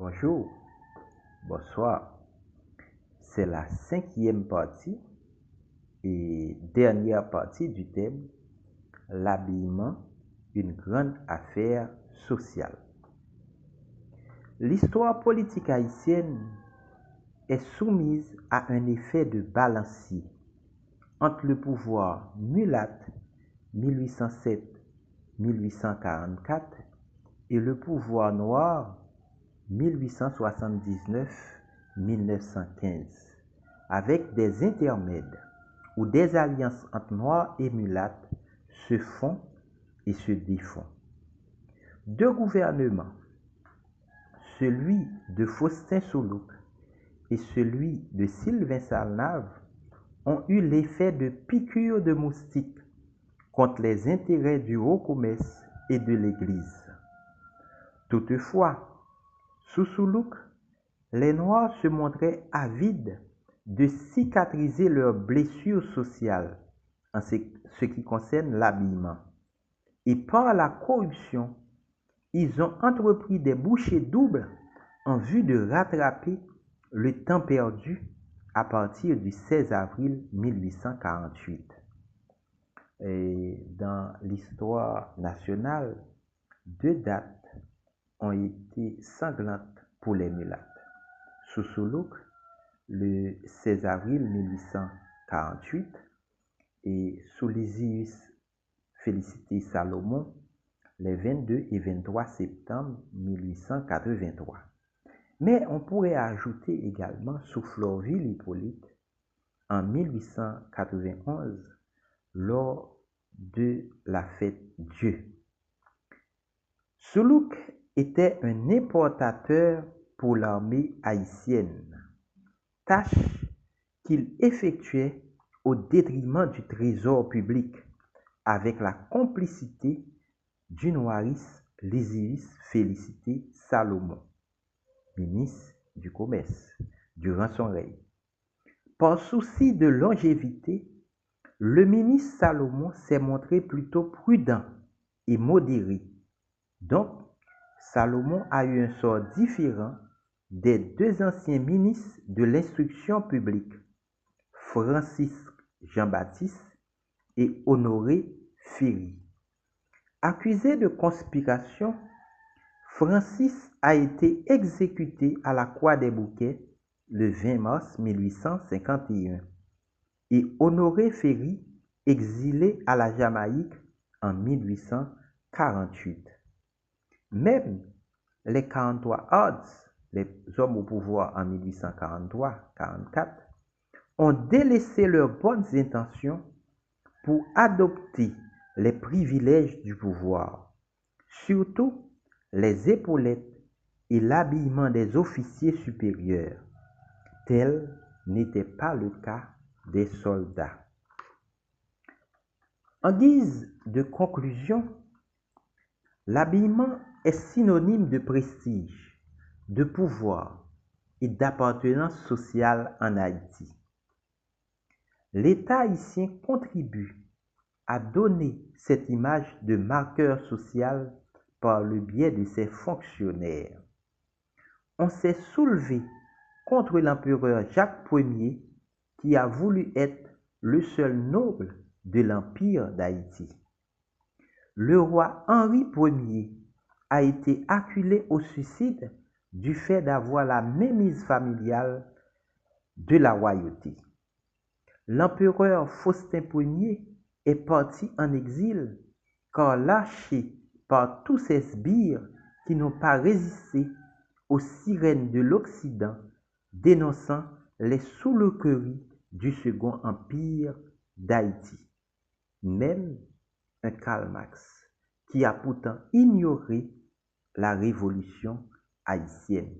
Bonjour, bonsoir. C'est la 5e partie et dernière partie du thème l'habillement, une grande affaire sociale. L'histoire politique haïtienne est soumise à un effet de balancier entre le pouvoir mulâtre 1807-1844 et le pouvoir noir 1879-1915, avec des intermèdes où des alliances entre noirs et mulâtres se font et se défont. Deux gouvernements, celui de Faustin Soulouque et celui de Sylvain Salnave, ont eu l'effet de piqûre de moustique contre les intérêts du haut commerce et de l'Église. Toutefois, sous Soulouque, les Noirs se montraient avides de cicatriser leurs blessures sociales en ce qui concerne l'habillement. Et par la corruption, ils ont entrepris des bouchées doubles en vue de rattraper le temps perdu à partir du 16 avril 1848. Et dans l'histoire nationale, deux dates ont été sanglantes pour les mulâtres. Sous Soulouque, le 16 avril 1848, et sous Lysius Félicité Salomon, les 22 et 23 septembre 1883. Mais on pourrait ajouter également sous Florville Hippolyte en 1891 lors de la fête Dieu. Soulouque était un importateur pour l'armée haïtienne, tâche qu'il effectuait au détriment du trésor public avec la complicité du noiriste Lysius Félicité Salomon, ministre du Commerce, durant son règne. Par souci de longévité, le ministre Salomon s'est montré plutôt prudent et modéré. Donc, Salomon a eu un sort différent des deux anciens ministres de l'instruction publique, Francis Jean-Baptiste et Honoré Ferry. Accusé de conspiration, Francis a été exécuté à la Croix des Bouquets le 20 mars 1851 et Honoré Ferry exilé à la Jamaïque en 1848. Même les 43 Odds, les hommes au pouvoir en 1843-44, ont délaissé leurs bonnes intentions pour adopter les privilèges du pouvoir, surtout les épaulettes et l'habillement des officiers supérieurs. Tel n'était pas le cas des soldats. En guise de conclusion, l'habillement est synonyme de prestige, de pouvoir et d'appartenance sociale en Haïti. L'État haïtien contribue à donner cette image de marqueur social par le biais de ses fonctionnaires. On s'est soulevé contre l'empereur Jacques Ier qui a voulu être le seul noble de l'Empire d'Haïti. Le roi Henri Ier a été acculé au suicide du fait d'avoir la mainmise familiale de la royauté. L'empereur Faustin Ier est parti en exil car lâché par tous ces sbires qui n'ont pas résisté aux sirènes de l'Occident dénonçant les soulouqueries du Second Empire d'Haïti. Même un Karl Marx qui a pourtant ignoré la révolution haïtienne.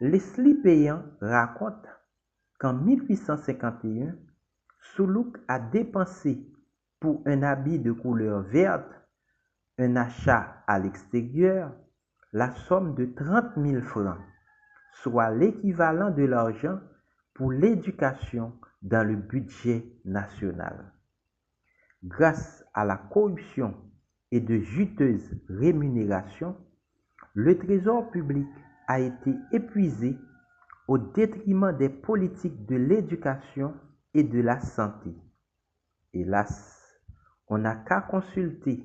Leslie Payan raconte qu'en 1851, Soulouque a dépensé pour un habit de couleur verte, un achat à l'extérieur, la somme de 30 000 francs, soit l'équivalent de l'argent pour l'éducation dans le budget national. Grâce à la corruption et de juteuses rémunérations, le trésor public a été épuisée au détriment des politiques de l'éducation et de la santé. Hélas, on n'a qu'à consulter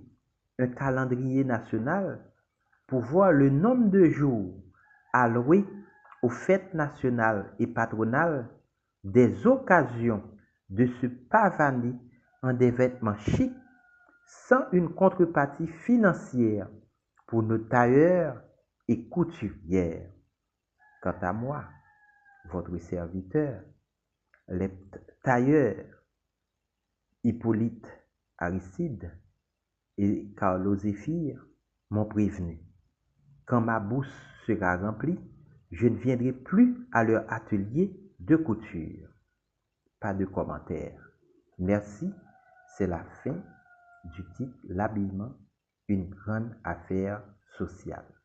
un calendrier national pour voir le nombre de jours alloués aux fêtes nationales et patronales, des occasions de se pavaner en des vêtements chics sans une contrepartie financière pour nos tailleurs et couturières. Quant à moi, votre serviteur, les tailleurs Hippolyte Aristide et Carlo Zéphir m'ont prévenu. Quand ma bourse sera remplie, je ne viendrai plus à leur atelier de couture. Pas de commentaires. Merci, c'est la fin du titre L'habillement, une grande affaire sociale.